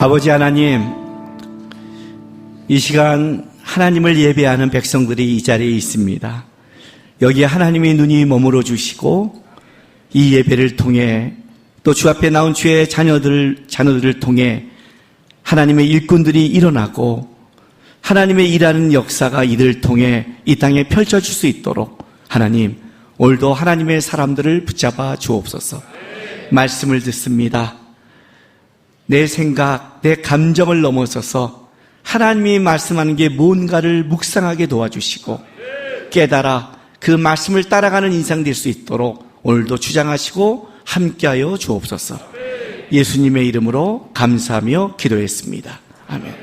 아버지 하나님, 이 시간 하나님을 예배하는 백성들이 이 자리에 있습니다. 여기에 하나님의 눈이 머물러 주시고 이 예배를 통해 또 주 앞에 나온 주의 자녀들을 통해 하나님의 일꾼들이 일어나고 하나님의 일하는 역사가 이들을 통해 이 땅에 펼쳐질 수 있도록 하나님, 오늘도 하나님의 사람들을 붙잡아 주옵소서. 말씀을 듣습니다. 내 생각, 내 감정을 넘어서서 하나님이 말씀하는 게 뭔가를 묵상하게 도와주시고 깨달아 그 말씀을 따라가는 인생 될 수 있도록 오늘도 주장하시고 함께하여 주옵소서. 예수님의 이름으로 감사하며 기도했습니다. 아멘.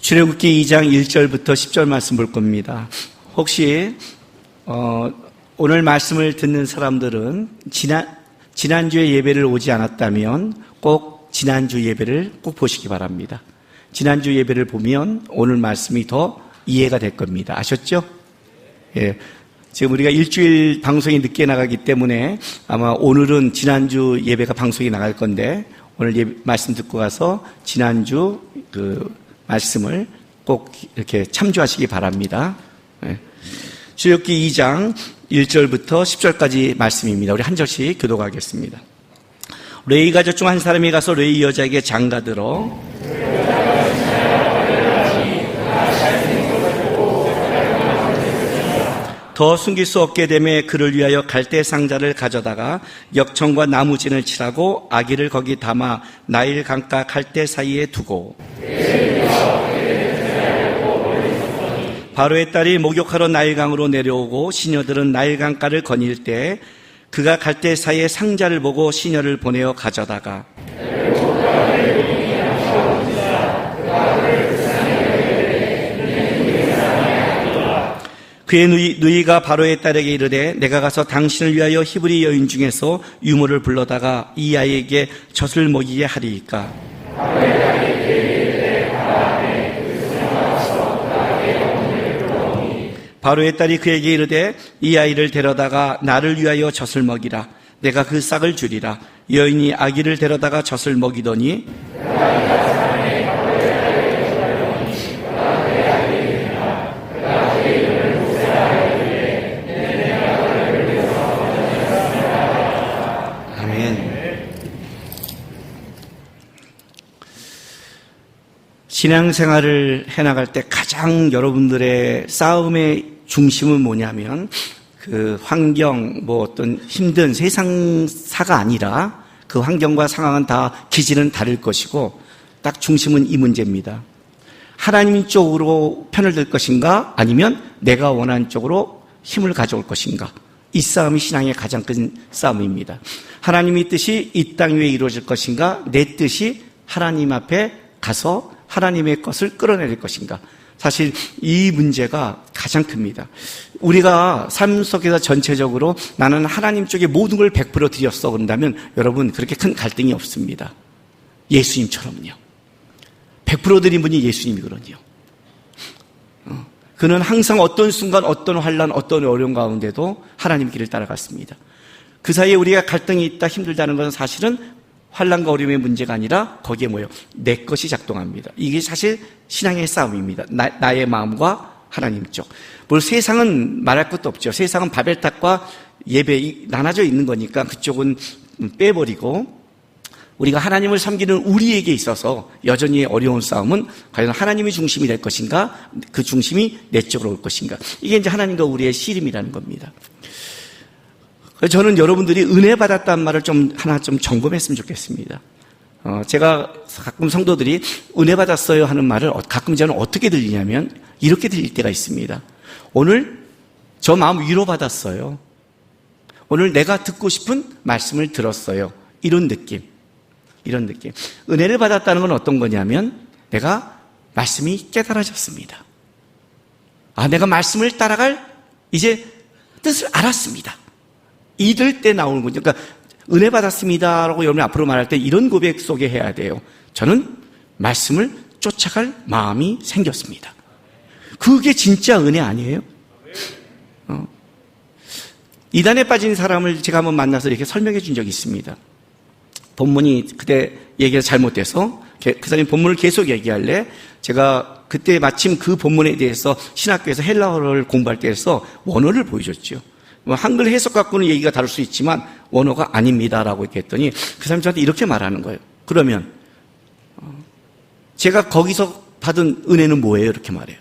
출애굽기 2장 1절부터 10절 말씀 볼 겁니다. 혹시 오늘 말씀을 듣는 사람들은 지난주에 예배를 오지 않았다면 꼭 지난주 예배를 꼭 보시기 바랍니다. 지난주 예배를 보면 오늘 말씀이 더 이해가 될 겁니다. 아셨죠? 예. 지금 우리가 일주일 방송이 늦게 나가기 때문에 아마 오늘은 지난주 예배가 방송이 나갈 건데 오늘 말씀 듣고 가서 지난주 그 말씀을 꼭 이렇게 참조하시기 바랍니다. 예. 출애굽기 2장 1절부터 10절까지 말씀입니다. 우리 한 절씩 교독하겠습니다. 레위 가족 중 한 사람이 가서 레위 여자에게 장가들어 더 숨길 수 없게 되매 그를 위하여 갈대 상자를 가져다가 역청과 나무진을 칠하고 아기를 거기 담아 나일 강가 갈대 사이에 두고 바로의 딸이 목욕하러 나일강으로 내려오고 시녀들은 나일강가를 거닐 때 그가 갈대 사이에 상자를 보고 시녀를 보내어 가져다가 그의 누이가 바로의 딸에게 이르되 내가 가서 당신을 위하여 히브리 여인 중에서 유모를 불러다가 이 아이에게 젖을 먹이게 하리이까. 바로의 딸이 그에게 이르되 이 아이를 데려다가 나를 위하여 젖을 먹이라. 내가 그 싹을 주리라. 여인이 아기를 데려다가 젖을 먹이더니 신앙생활을 해나갈 때 가장 여러분들의 싸움의 중심은 뭐냐면 그 환경, 어떤 힘든 세상사가 아니라 그 환경과 상황은 다 기질은 다를 것이고 딱 중심은 이 문제입니다. 하나님 쪽으로 편을 들 것인가 아니면 내가 원하는 쪽으로 힘을 가져올 것인가. 이 싸움이 신앙의 가장 큰 싸움입니다. 하나님의 뜻이 이 땅 위에 이루어질 것인가 내 뜻이 하나님 앞에 가서 하나님의 것을 끌어내릴 것인가. 사실 이 문제가 가장 큽니다. 우리가 삶 속에서 전체적으로 나는 하나님 쪽에 모든 걸 100% 드렸어 그런다면 여러분 그렇게 큰 갈등이 없습니다. 예수님처럼요. 100% 드린 분이 예수님이거든요. 그는 항상 어떤 순간 어떤 환난 어떤 어려움 가운데도 하나님 길을 따라갔습니다. 그 사이에 우리가 갈등이 있다 힘들다는 것은 사실은 환난과 어려움의 문제가 아니라 거기에 내 것이 작동합니다. 이게 사실 신앙의 싸움입니다. 나의 마음과 하나님 쪽. 물론 세상은 말할 것도 없죠. 세상은 바벨탑과 예배 나눠져 있는 거니까 그쪽은 빼버리고 우리가 하나님을 섬기는 우리에게 있어서 여전히 어려운 싸움은 과연 하나님이 중심이 될 것인가 그 중심이 내 쪽으로 올 것인가. 이게 이제 하나님과 우리의 씨름이라는 겁니다. 저는 여러분들이 은혜 받았다는 말을 하나 점검했으면 좋겠습니다. 제가 가끔 성도들이 은혜 받았어요 하는 말을 가끔 저는 어떻게 들리냐면 이렇게 들릴 때가 있습니다. 오늘 저 마음 위로받았어요. 오늘 내가 듣고 싶은 말씀을 들었어요. 이런 느낌. 은혜를 받았다는 건 어떤 거냐면 내가 말씀이 깨달아졌습니다. 내가 말씀을 따라갈 이제 뜻을 알았습니다. 이럴 때 나오는 거죠. 그러니까 은혜 받았습니다라고 여러분 앞으로 말할 때 이런 고백 속에 해야 돼요. 저는 말씀을 쫓아갈 마음이 생겼습니다. 그게 진짜 은혜 아니에요? 이단에 빠진 사람을 제가 한번 만나서 이렇게 설명해 준 적이 있습니다. 본문이 그때 얘기가 잘못돼서 목사님 본문을 계속 얘기할래? 제가 그때 마침 그 본문에 대해서 신학교에서 헬라어를 공부할 때에서 원어를 보여줬죠. 한글 해석 갖고는 얘기가 다를 수 있지만 원어가 아닙니다라고 이렇게 했더니 그 사람이 저한테 이렇게 말하는 거예요. 그러면 제가 거기서 받은 은혜는 뭐예요? 이렇게 말해요.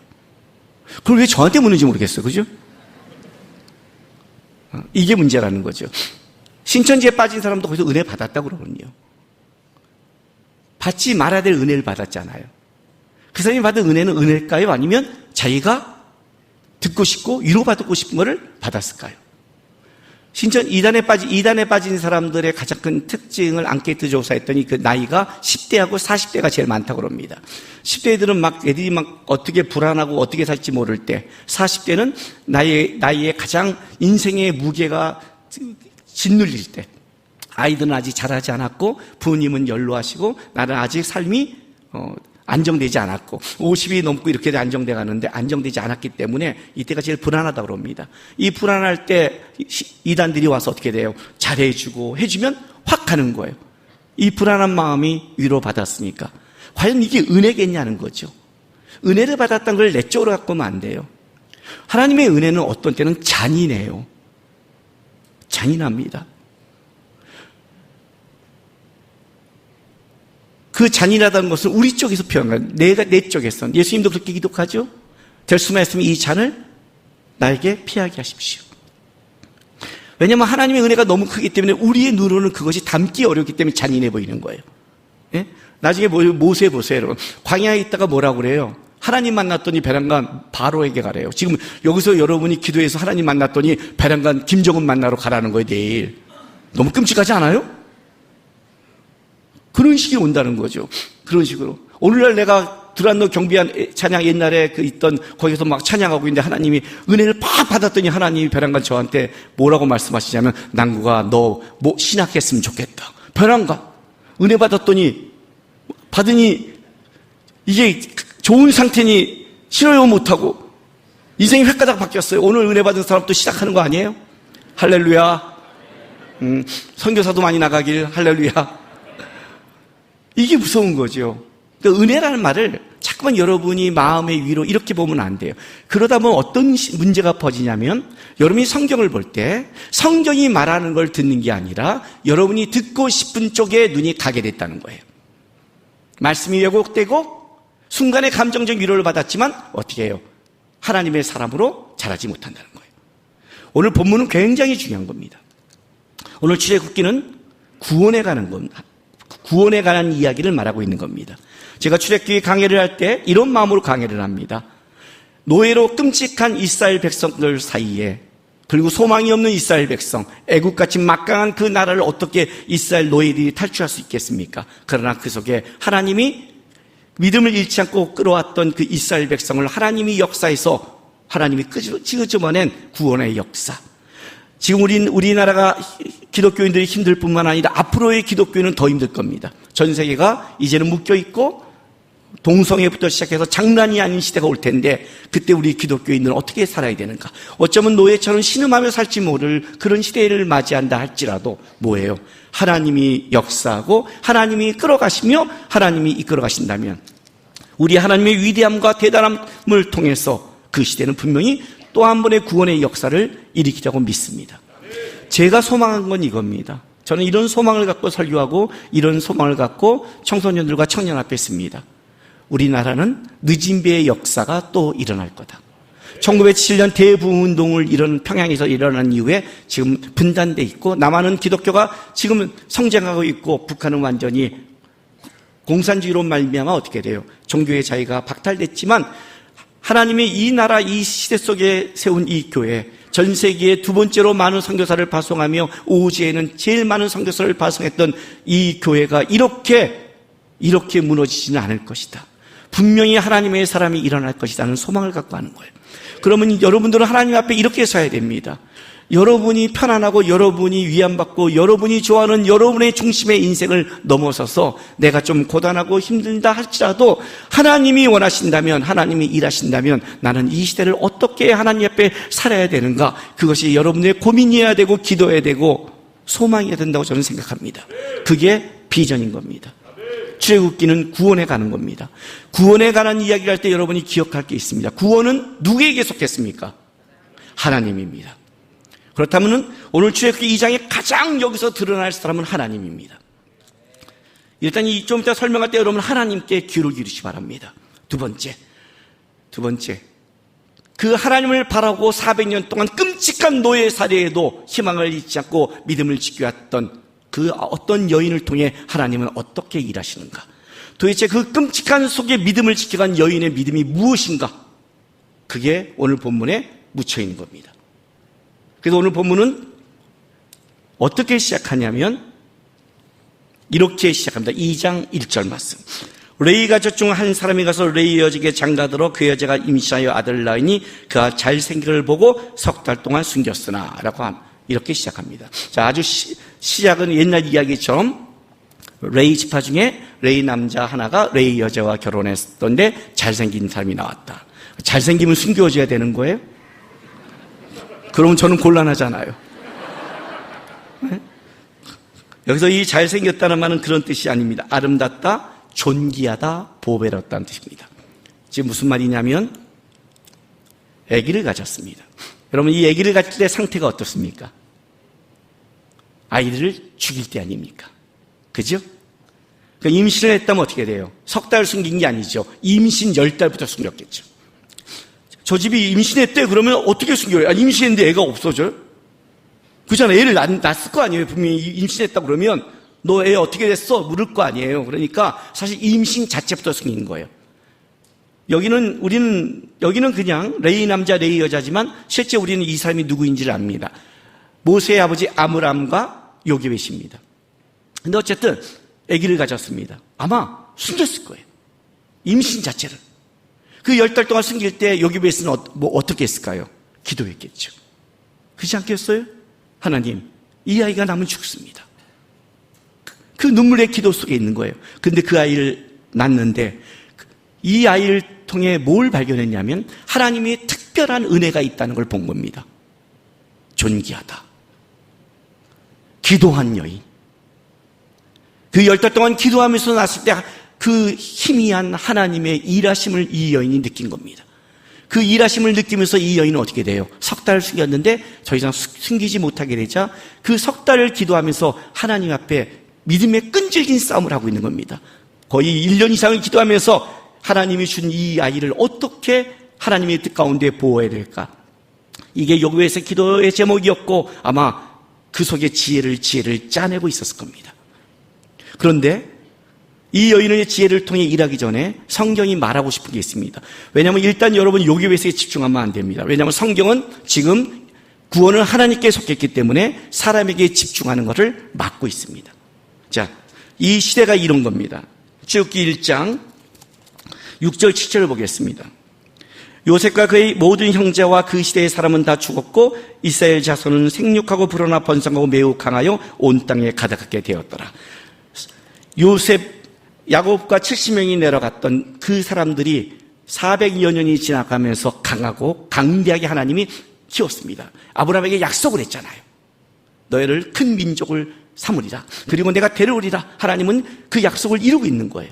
그걸 왜 저한테 묻는지 모르겠어요. 그죠? 이게 문제라는 거죠. 신천지에 빠진 사람도 거기서 은혜 받았다고 그러거든요. 받지 말아야 될 은혜를 받았잖아요. 그 사람이 받은 은혜는 은혜일까요? 아니면 자기가 듣고 싶고 위로받고 싶은 것을 받았을까요? 신천 이단에 빠진 사람들의 가장 큰 특징을 앙케이트 조사했더니 그 나이가 10대하고 40대가 제일 많다고 합니다. 10대들은 애들이 어떻게 불안하고 어떻게 살지 모를 때, 40대는 나이에 가장 인생의 무게가 짓눌릴 때, 아이들은 아직 자라지 않았고 부모님은 연로하시고 나는 아직 삶이 안정되지 않았고 50이 넘고 이렇게 안정돼 가는데 안정되지 않았기 때문에 이때가 제일 불안하다고 그럽니다. 이 불안할 때 이단들이 와서 어떻게 돼요? 잘해주고 해주면 확 가는 거예요. 이 불안한 마음이 위로받았으니까 과연 이게 은혜겠냐는 거죠. 은혜를 받았다는 걸 내적으로 갖고 오면 안 돼요. 하나님의 은혜는 어떤 때는 잔인해요. 잔인합니다. 그 잔인하다는 것은 우리 쪽에서 표현한 거예요. 내 쪽에서. 예수님도 그렇게 기도하죠. 될 수만 있으면 이 잔을 나에게 피하게 하십시오. 왜냐하면 하나님의 은혜가 너무 크기 때문에 우리의 눈으로는 그것이 담기 어렵기 때문에 잔인해 보이는 거예요. 예? 나중에 모세 보세요, 여러분. 광야에 있다가 뭐라고 그래요? 하나님 만났더니 베란간 바로에게 가래요. 지금 여기서 여러분이 기도해서 하나님 만났더니 베란간 김정은 만나러 가라는 거예요, 내일. 너무 끔찍하지 않아요? 그런 식이 온다는 거죠. 그런 식으로. 오늘날 내가 두란노 경비한 찬양 옛날에 있던 거기서 막 찬양하고 있는데 하나님이 은혜를 팍 받았더니 하나님이 베란간 저한테 뭐라고 말씀하시냐면 난구가 너 신학했으면 좋겠다. 베란간 은혜 받았더니 받으니 이게 좋은 상태니 싫어요 못하고 인생이 획가닥 바뀌었어요. 오늘 은혜 받은 사람도 시작하는 거 아니에요? 할렐루야. 선교사도 많이 나가길 할렐루야. 이게 무서운 거죠. 그러니까 은혜라는 말을 자꾸만 여러분이 마음의 위로 이렇게 보면 안 돼요. 그러다 보면 어떤 문제가 퍼지냐면 여러분이 성경을 볼 때 성경이 말하는 걸 듣는 게 아니라 여러분이 듣고 싶은 쪽에 눈이 가게 됐다는 거예요. 말씀이 왜곡되고 순간에 감정적 위로를 받았지만 어떻게 해요? 하나님의 사람으로 자라지 못한다는 거예요. 오늘 본문은 굉장히 중요한 겁니다. 오늘 출애굽기는 구원에 가는 겁니다. 구원에 관한 이야기를 말하고 있는 겁니다. 제가 출애굽기 강해를 할 때 이런 마음으로 강해를 합니다. 노예로 끔찍한 이스라엘 백성들 사이에 그리고 소망이 없는 이스라엘 백성, 애국같이 막강한 그 나라를 어떻게 이스라엘 노예들이 탈출할 수 있겠습니까? 그러나 그 속에 하나님이 믿음을 잃지 않고 끌어왔던 그 이스라엘 백성을 하나님이 역사에서 하나님이 끄집어낸 구원의 역사. 지금 우리나라가 기독교인들이 힘들 뿐만 아니라 앞으로의 기독교인은 더 힘들 겁니다. 전 세계가 이제는 묶여있고 동성애부터 시작해서 장난이 아닌 시대가 올 텐데 그때 우리 기독교인들은 어떻게 살아야 되는가? 어쩌면 노예처럼 신음하며 살지 모를 그런 시대를 맞이한다 할지라도 뭐예요? 하나님이 역사하고 하나님이 끌어가시며 하나님이 이끌어가신다면 우리 하나님의 위대함과 대단함을 통해서 그 시대는 분명히 또 한 번의 구원의 역사를 일으키자고 믿습니다. 제가 소망한 건 이겁니다. 저는 이런 소망을 갖고 설교하고 이런 소망을 갖고 청소년들과 청년 앞에 있습니다. 우리나라는 늦은 배의 역사가 또 일어날 거다. 1907년 대부운동을 평양에서 일어난 이후에 지금 분단돼 있고 남한은 기독교가 지금 성장하고 있고 북한은 완전히 공산주의로 말미암아 어떻게 돼요? 종교의 자유가 박탈됐지만 하나님이 이 나라 이 시대 속에 세운 이 교회 전 세계에 두 번째로 많은 선교사를 파송하며 오후지에는 제일 많은 선교사를 파송했던 이 교회가 이렇게 무너지지는 않을 것이다. 분명히 하나님의 사람이 일어날 것이라는 소망을 갖고 하는 거예요. 그러면 여러분들은 하나님 앞에 이렇게 서야 됩니다. 여러분이 편안하고 여러분이 위안받고 여러분이 좋아하는 여러분의 중심의 인생을 넘어서서 내가 좀 고단하고 힘들다 할지라도 하나님이 원하신다면 하나님이 일하신다면 나는 이 시대를 어떻게 하나님 앞에 살아야 되는가 그것이 여러분의 고민이어야 되고 기도해야 되고 소망이어야 된다고 저는 생각합니다. 그게 비전인 겁니다. 출애굽기는 구원에 가는 겁니다. 구원에 관한 이야기를 할 때 여러분이 기억할 게 있습니다. 구원은 누구에게 속했습니까? 하나님입니다. 그렇다면 오늘 출애굽기 2장에 가장 여기서 드러날 사람은 하나님입니다. 일단 좀 이따 설명할 때 여러분 하나님께 귀를 기울이시기 바랍니다. 두 번째, 그 하나님을 바라고 400년 동안 끔찍한 노예 사례에도 희망을 잊지 않고 믿음을 지켜왔던 그 어떤 여인을 통해 하나님은 어떻게 일하시는가? 도대체 그 끔찍한 속에 믿음을 지켜간 여인의 믿음이 무엇인가? 그게 오늘 본문에 묻혀 있는 겁니다. 그래서 오늘 본문은 어떻게 시작하냐면 이렇게 시작합니다. 2장 1절 말씀. 레위 가족 중 한 사람이 가서 레위 여직에 장가들어 그 여자가 임신하여 아들을 낳으니 그가 잘생기를 보고 3달 동안 숨겼으나 라고 이렇게 시작합니다. 자, 아주 시작은 옛날 이야기처럼 레위 지파 중에 레위 남자 하나가 레위 여자와 결혼했던데 잘생긴 사람이 나왔다. 잘생기면 숨겨줘야 되는 거예요? 그러면 저는 곤란하잖아요. 네? 여기서 이 잘생겼다는 말은 그런 뜻이 아닙니다. 아름답다, 존귀하다, 보배롭다는 뜻입니다. 지금 무슨 말이냐면 아기를 가졌습니다. 여러분 이 아기를 가질 때 상태가 어떻습니까? 아이들을 죽일 때 아닙니까? 그죠? 그러니까 임신을 했다면 어떻게 돼요? 3달 숨긴 게 아니죠. 임신 10달부터 숨겼겠죠. 저 집이 임신했대 그러면 어떻게 숨겨요? 아니, 임신했는데 애가 없어져요? 그잖아. 애를 낳았을 거 아니에요. 분명히 임신했다 그러면 너 애 어떻게 됐어? 물을 거 아니에요. 그러니까 사실 임신 자체부터 숨기는 거예요. 여기는 그냥 레위 남자 레위 여자지만 실제 우리는 이 사람이 누구인지를 압니다. 모세의 아버지 아므람과 요게벳입니다. 근데 어쨌든 아기를 가졌습니다. 아마 숨겼을 거예요. 임신 자체를. 그 10달 동안 숨길 때 요게벳은 어떻게 했을까요? 기도했겠죠. 그렇지 않겠어요? 하나님, 이 아이가 나면 죽습니다. 그 눈물의 기도 속에 있는 거예요. 근데 그 아이를 낳는데 이 아이를 통해 뭘 발견했냐면 하나님이 특별한 은혜가 있다는 걸 본 겁니다. 존귀하다. 기도한 여인. 그 10달 동안 기도하면서 낳았을 때 그 희미한 하나님의 일하심을 이 여인이 느낀 겁니다. 그 일하심을 느끼면서 이 여인은 어떻게 돼요? 3달을 숨겼는데 더 이상 숨기지 못하게 되자 그 3달을 기도하면서 하나님 앞에 믿음의 끈질긴 싸움을 하고 있는 겁니다. 거의 1년 이상을 기도하면서 하나님이 준 이 아이를 어떻게 하나님의 뜻 가운데 보호해야 될까? 이게 요게벳의 기도의 제목이었고 아마 그 속에 지혜를 짜내고 있었을 겁니다. 그런데 이 여인의 지혜를 통해 일하기 전에 성경이 말하고 싶은 게 있습니다. 왜냐하면 일단 여러분 요게벳에 집중하면 안 됩니다. 왜냐하면 성경은 지금 구원은 하나님께 속했기 때문에 사람에게 집중하는 것을 막고 있습니다. 자, 이 시대가 이런 겁니다. 출애굽기 1장 6절 7절을 보겠습니다. 요셉과 그의 모든 형제와 그 시대의 사람은 다 죽었고 이스라엘 자손은 생육하고 불어나 번성하고 매우 강하여 온 땅에 가득하게 되었더라. 야곱과 70명이 내려갔던 그 사람들이 400여 년이 지나가면서 강하고 강대하게 하나님이 키웠습니다. 아브라함에게 약속을 했잖아요. 너희를 큰 민족을 삼으리라. 그리고 내가 데려오리라. 하나님은 그 약속을 이루고 있는 거예요.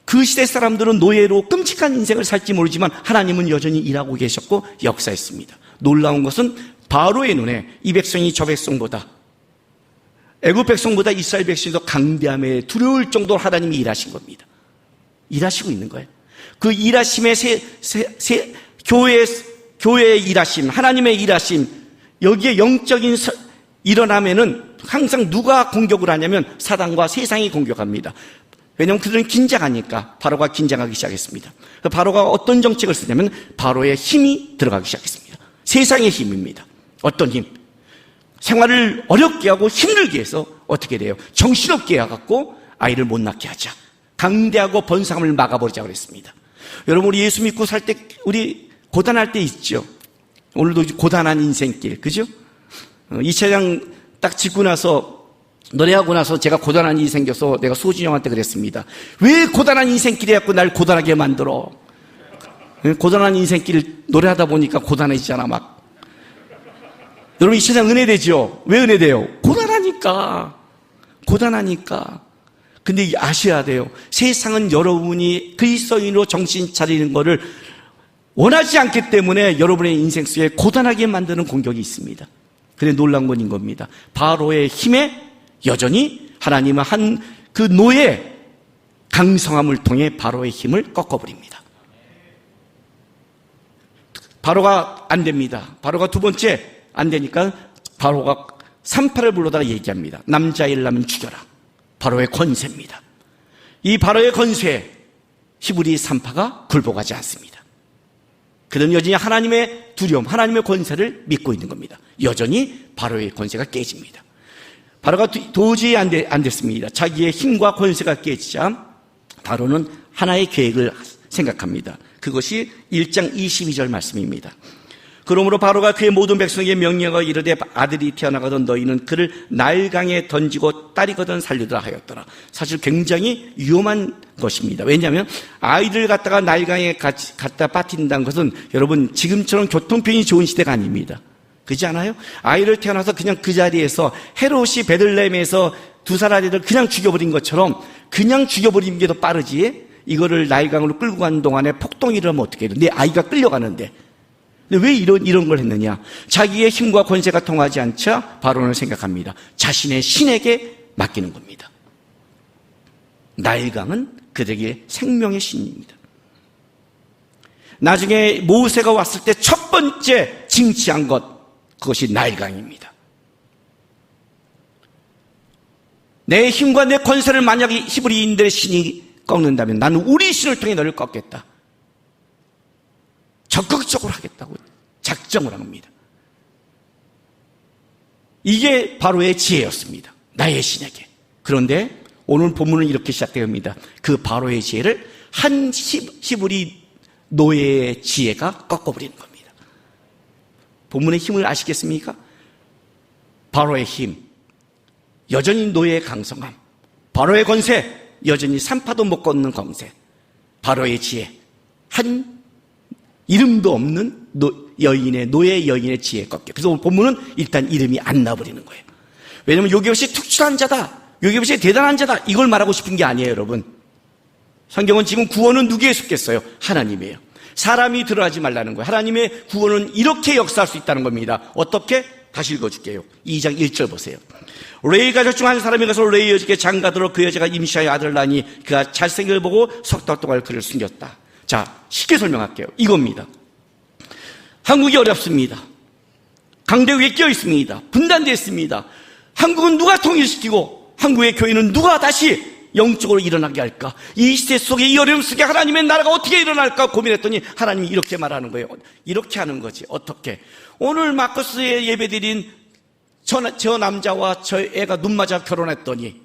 그 시대 사람들은 노예로 끔찍한 인생을 살지 모르지만 하나님은 여전히 일하고 계셨고 역사했습니다. 놀라운 것은 바로의 눈에 이 백성이 저 백성보다 애굽 백성보다 이스라엘 백성이 더 강대함에 두려울 정도로 하나님이 일하신 겁니다. 일하시고 있는 거예요. 그 일하심의 교회의 일하심, 하나님의 일하심, 여기에 영적인 일어나면은 항상 누가 공격을 하냐면 사단과 세상이 공격합니다. 왜냐하면 그들은 긴장하니까 바로가 긴장하기 시작했습니다. 바로가 어떤 정책을 쓰냐면 바로의 힘이 들어가기 시작했습니다. 세상의 힘입니다. 어떤 힘? 생활을 어렵게 하고 힘들게 해서 어떻게 돼요? 정신없게 해갖고 아이를 못 낳게 하자. 강대하고 번성함을 막아버리자 그랬습니다. 여러분 우리 예수 믿고 살 때 우리 고단할 때 있죠. 오늘도 고단한 인생길, 그죠? 이 차장 딱 짓고 나서 노래하고 나서 제가 고단한 인생 생겨서 내가 소진이 형한테 그랬습니다. 왜 고단한 인생길이 해갖고 날 고단하게 만들어? 고단한 인생길 노래하다 보니까 고단해지잖아 막. 여러분 이 세상 은혜되죠? 왜 은혜돼요? 고단한 고단하니까. 근데 아셔야 돼요. 세상은 여러분이 그리스도인으로 정신 차리는 것을 원하지 않기 때문에 여러분의 인생 속에 고단하게 만드는 공격이 있습니다. 그래 놀란 건 이겁니다. 바로의 힘에 여전히 하나님은 그 노예 강성함을 통해 바로의 힘을 꺾어버립니다. 바로가 안 됩니다. 바로가 두 번째 안 되니까 바로가 산파를 불러다가 얘기합니다. 남자일 나면 죽여라. 바로의 권세입니다. 이 바로의 권세에 히브리 산파가 굴복하지 않습니다. 그는 여전히 하나님의 두려움, 하나님의 권세를 믿고 있는 겁니다. 여전히 바로의 권세가 깨집니다. 바로가 도저히 안 됐습니다. 자기의 힘과 권세가 깨지자 바로는 하나의 계획을 생각합니다. 그것이 1장 22절 말씀입니다. 그러므로 바로가 그의 모든 백성에게 명령하여 이르되 아들이 태어나거든 너희는 그를 나일강에 던지고 딸이거든 살리더라 하였더라. 사실 굉장히 위험한 것입니다. 왜냐하면 아이들 갖다가 나일강에 갖다 빠뜨린다는 것은 여러분 지금처럼 교통편이 좋은 시대가 아닙니다. 그렇지 않아요? 아이를 태어나서 그냥 그 자리에서 헤롯이 베들레헴에서 두 살 아이들 그냥 죽여버린 것처럼 그냥 죽여버리는 게 더 빠르지, 이거를 나일강으로 끌고 가는 동안에 폭동이 일어나면 어떻게 해요? 내 아이가 끌려가는데. 근데 왜 이런 걸 했느냐? 자기의 힘과 권세가 통하지 않자 바로는 생각합니다. 자신의 신에게 맡기는 겁니다. 나일강은 그들에게 생명의 신입니다. 나중에 모세가 왔을 때 첫 번째 징치한 것, 그것이 나일강입니다. 내 힘과 내 권세를 만약에 히브리인들의 신이 꺾는다면 나는 우리 신을 통해 너를 꺾겠다. 적극적으로 하겠다고 작정을 한 겁니다. 이게 바로의 지혜였습니다. 나의 신에게. 그런데 오늘 본문은 이렇게 시작됩니다. 그 바로의 지혜를 한 히브리 노예의 지혜가 꺾어버리는 겁니다. 본문의 힘을 아시겠습니까? 바로의 힘, 여전히 노예의 강성함, 바로의 권세, 여전히 산파도 못 걷는 권세, 바로의 지혜, 한 이름도 없는 노예 여인의 지혜에 꺾여. 그래서 본문은 일단 이름이 안 나버리는 거예요. 왜냐하면 요게벳이 특출한 자다, 요게벳이 대단한 자다, 이걸 말하고 싶은 게 아니에요, 여러분. 성경은 지금 구원은 누구에 속겠어요? 하나님이에요. 사람이 들어가지 말라는 거예요. 하나님의 구원은 이렇게 역사할 수 있다는 겁니다. 어떻게? 다시 읽어줄게요. 2장 1절 보세요. 레이 가족 중 한 사람이 가서 레이 여자에게 장가들어 그 여자가 임시하여 아들을 낳으니 그가 잘생김을 보고 석 달 동안 그를 숨겼다. 자, 쉽게 설명할게요. 이겁니다. 한국이 어렵습니다. 강대 위에 끼어 있습니다. 분단되어 있습니다. 한국은 누가 통일시키고 한국의 교회는 누가 다시 영적으로 일어나게 할까? 이 시대 속에, 이 어려움 속에 하나님의 나라가 어떻게 일어날까 고민했더니 하나님이 이렇게 말하는 거예요. 이렇게 하는 거지. 어떻게? 오늘 마커스에 예배드린 저 남자와 저 애가 눈 맞아 결혼했더니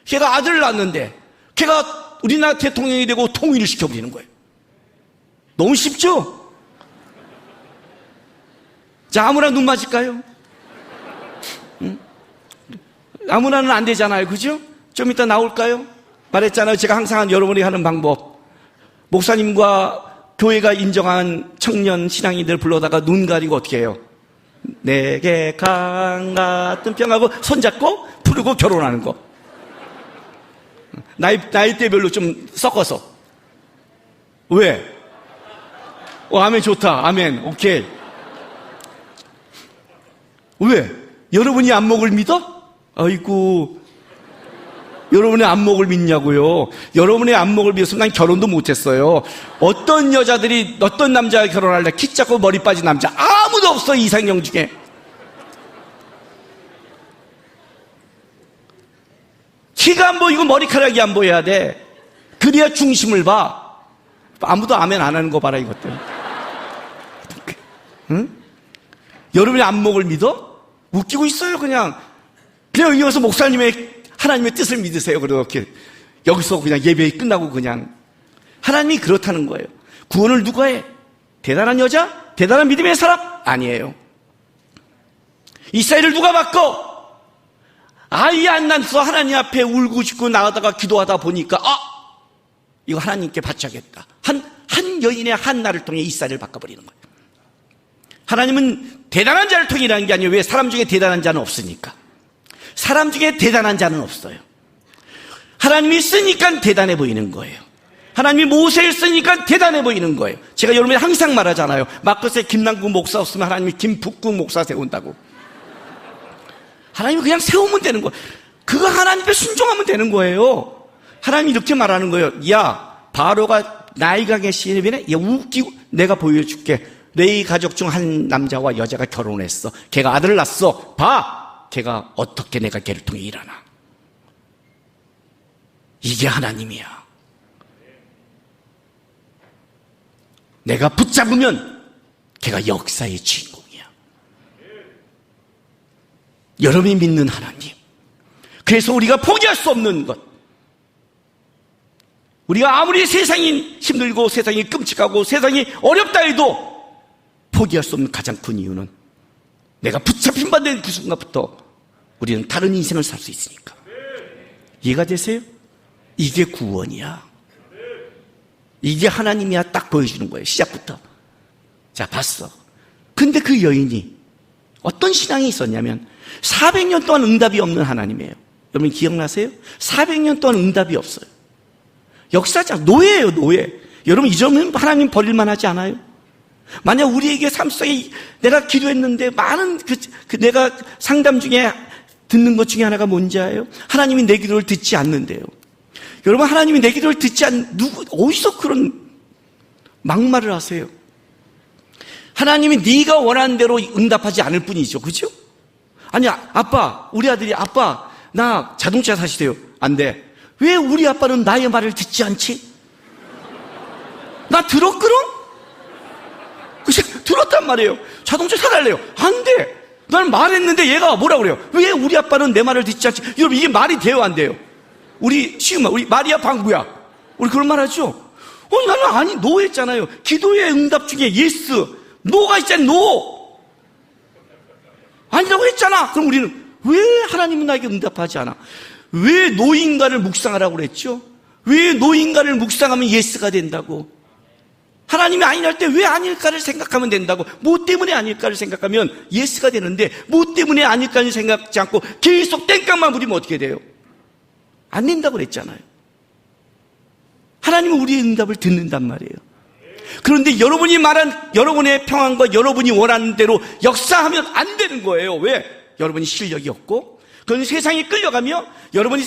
걔가 아들을 낳았는데 걔가 우리나라 대통령이 되고 통일을 시켜버리는 거예요. 너무 쉽죠? 자, 아무나 눈 맞을까요? 응? 아무나는 안 되잖아요. 그죠? 좀 이따 나올까요? 말했잖아요. 제가 항상 여러분이 하는 방법. 목사님과 교회가 인정한 청년 신앙인들 불러다가 눈 가리고 어떻게 해요? 내게 강 같은 평하고 손잡고 부르고 결혼하는 거. 나이대별로 좀 섞어서. 왜? 아멘 좋다. 아멘. 오케이. 왜? 여러분이 안목을 믿어? 아이고. 여러분의 안목을 믿냐고요? 여러분의 안목을 믿어서 난 결혼도 못했어요. 어떤 여자들이 어떤 남자가 결혼할래? 키 작고 머리 빠진 남자 아무도 없어. 이상형 중에. 키가 안 보이고 머리카락이 안 보여야 돼. 그래야 중심을 봐. 아무도 아멘 안 하는 거 봐라 이것들. 응? 여러분의 안목을 믿어? 웃기고 있어요. 그냥 여기 와서 목사님의 하나님의 뜻을 믿으세요. 그렇게 여기서 그냥 예배 끝나고 그냥. 하나님이 그렇다는 거예요. 구원을 누가 해? 대단한 여자? 대단한 믿음의 사람? 아니에요. 이스라엘을 누가 바꿔? 아이 안 낳아서 하나님 앞에 울고 싶고 나가다가 기도하다 보니까 이거 하나님께 바쳐야겠다. 한 여인의 한 날을 통해 이스라엘을 바꿔버리는 거예요. 하나님은 대단한 자를 통해 일하는 게 아니에요. 왜? 사람 중에 대단한 자는 없으니까. 사람 중에 대단한 자는 없어요. 하나님이 쓰니까 대단해 보이는 거예요. 하나님이 모세를 쓰니까 대단해 보이는 거예요. 제가 여러분이 항상 말하잖아요. 마커스에 김남국 목사 없으면 하나님이 김북국 목사 세운다고. 하나님이 그냥 세우면 되는 거예요. 그거 하나님 앞에 순종하면 되는 거예요. 하나님이 이렇게 말하는 거예요. 야, 바로가 나이가 계시면 야, 웃기고 내가 보여줄게. 내 가족 중 한 남자와 여자가 결혼했어. 걔가 아들을 낳았어. 봐! 걔가 어떻게 내가 걔를 통해 일하나. 이게 하나님이야. 내가 붙잡으면 걔가 역사의 주인공이야. 여러분이 믿는 하나님. 그래서 우리가 포기할 수 없는 것. 우리가 아무리 세상이 힘들고 세상이 끔찍하고 세상이 어렵다 해도 포기할 수 없는 가장 큰 이유는 내가 붙잡힌 바 된 그 순간부터 우리는 다른 인생을 살 수 있으니까. 이해가 되세요? 이게 구원이야. 이게 하나님이야 딱 보여주는 거예요. 시작부터. 자, 봤어. 근데 그 여인이 어떤 신앙이 있었냐면 400년 동안 응답이 없는 하나님이에요. 여러분 기억나세요? 400년 동안 응답이 없어요. 역사적 노예예요, 노예. 여러분 이 점은 하나님 버릴만 하지 않아요? 만약 우리에게 삶 속에 내가 기도했는데 많은 내가 상담 중에 듣는 것 중에 하나가 뭔지 알아요? 하나님이 내 기도를 듣지 않는데요. 여러분 하나님이 내 기도를 듣지 어디서 그런 막말을 하세요? 하나님이 네가 원하는 대로 응답하지 않을 뿐이죠. 그죠? 아니 아빠, 우리 아들이 아빠 나 자동차 사시대요. 안 돼. 왜 우리 아빠는 나의 말을 듣지 않지? 나 들었거든? 들었단 말이에요. 자동차 사달래요. 안 돼. 난 말했는데 얘가 뭐라 그래요? 왜 우리 아빠는 내 말을 듣지 않지? 여러분 이게 말이 돼요 안 돼요? 우리 쉬운 말, 우리 마리아 방부야. 우리 그런 말 하죠? 나는 아니 노 했잖아요. 기도의 응답 중에 예스, 노가 있잖아요. 노 아니라고 했잖아. 그럼 우리는 왜 하나님은 나에게 응답하지 않아? 왜 노인간을 묵상하라고 그랬죠? 왜 노인간을 묵상하면 예스가 된다고? 하나님이 아니랄 때 왜 아닐까를 생각하면 된다고. 뭐 때문에 아닐까를 생각하면 예스가 되는데 뭐 때문에 아닐까를 생각하지 않고 계속 땡깡만 부리면 어떻게 돼요? 안 된다고 그랬잖아요. 하나님은 우리의 응답을 듣는단 말이에요. 그런데 여러분이 말한 여러분의 평안과 여러분이 원하는 대로 역사하면 안 되는 거예요. 왜? 여러분이 실력이 없고 그건 세상에 끌려가며 여러분이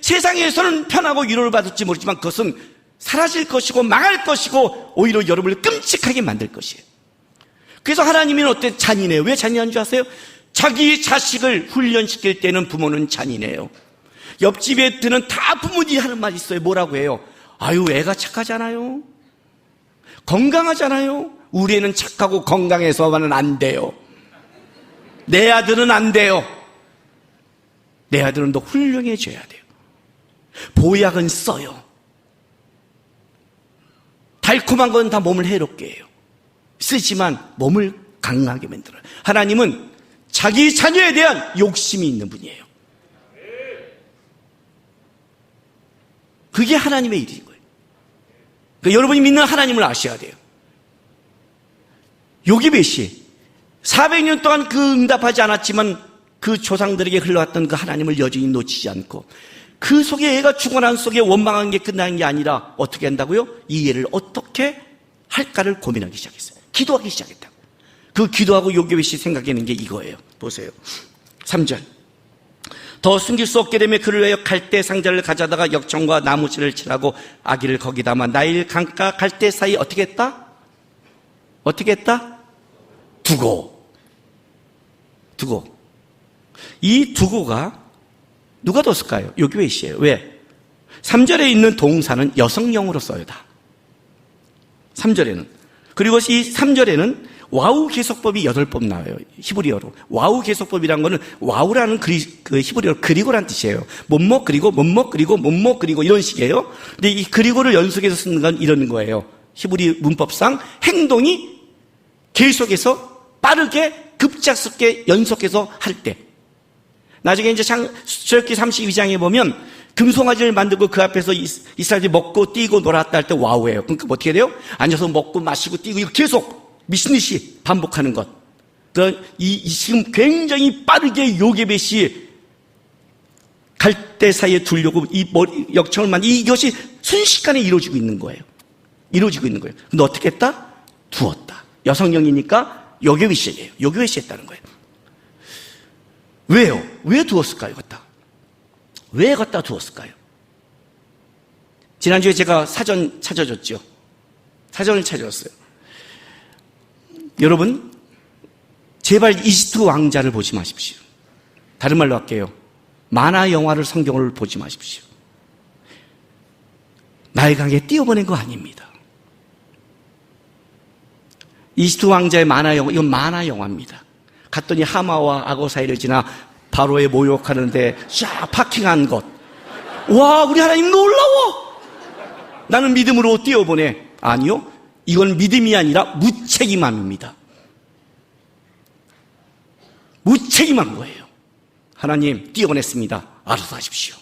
세상에서는 편하고 위로를 받을지 모르지만 그것은 사라질 것이고 망할 것이고 오히려 여러분을 끔찍하게 만들 것이에요. 그래서 하나님은 어때? 잔인해요. 왜 잔인한 줄 아세요? 자기 자식을 훈련시킬 때는 부모는 잔인해요. 옆집 애들은 다 부모님이 하는 말이 있어요. 뭐라고 해요? 아유 애가 착하잖아요. 건강하잖아요. 우리 애는 착하고 건강해서만은 안 돼요. 내 아들은 안 돼요. 내 아들은 더 훌륭해져야 돼요. 보약은 써요. 달콤한 건 다 몸을 해롭게 해요. 쓰지만 몸을 강하게 만들어요. 하나님은 자기 자녀에 대한 욕심이 있는 분이에요. 그게 하나님의 일인 거예요. 그러니까 여러분이 믿는 하나님을 아셔야 돼요. 요기벳이 400년 동안 그 응답하지 않았지만 그 조상들에게 흘러왔던 그 하나님을 여전히 놓치지 않고 그 속에 애가 죽어난 속에 원망한 게 끝나는 게 아니라 어떻게 한다고요? 이 애를 어떻게 할까를 고민하기 시작했어요. 기도하기 시작했다고. 그 기도하고 요기벳이 생각하는 게 이거예요. 보세요. 3절. 더 숨길 수 없게 되면 그를 위하여 갈대 상자를 가져다가 역청과 나무실을 칠하고 아기를 거기 담아 나일 강가 갈대 사이 어떻게 했다? 어떻게 했다? 두고. 이 두고가 누가 뒀을까요? 요기벳이에요. 왜? 3절에 있는 동사는 여성용으로 써요. 다. 3절에는. 그리고 이 3절에는 와우 계속법이 8번 나와요. 히브리어로. 와우 계속법이란 거는 와우라는 그 히브리어로 그리고란 뜻이에요. 뭐뭐 그리고 뭐뭐 그리고 뭐뭐 그리고 이런 식이에요. 근데 이 그리고를 연속해서 쓰는 건 이런 거예요. 히브리 문법상 행동이 계속해서 빠르게 급작스럽게 연속해서 할 때. 나중에 이제 출애굽기 32장에 보면 금송아지를 만들고 그 앞에서 이스라엘이 먹고 뛰고 놀았다 할 때 와우예요. 그러니까 어떻게 돼요? 앉아서 먹고 마시고 뛰고 이거 계속 미친 듯이 반복하는 것. 지금 굉장히 빠르게 요게벳이 갈대 사이에 두려고 역청을 만 이것이 순식간에 이루어지고 있는 거예요. 근데 어떻게 했다? 두었다. 여성령이니까 요게벳이에요. 요게벳이 했다는 거예요. 왜요? 왜 두었을까요? 왜 갖다 두었을까요? 지난주에 제가 사전 찾아줬죠. 사전을 찾아줬어요. 여러분, 제발 이집트 왕자를 보지 마십시오. 다른 말로 할게요. 만화 영화를 성경을 보지 마십시오. 나일강에 띄워보낸 거 아닙니다. 이집트 왕자의 만화 영화, 이건 만화 영화입니다. 갔더니 하마와 악어 사이를 지나 바로에 모욕하는데 쫙 파킹한 것. 와, 우리 하나님 놀라워! 나는 믿음으로 띄워보내. 아니요, 이건 믿음이 아니라 무책임함입니다. 무책임한 거예요. 하나님 띄워보냈습니다. 알아서 하십시오.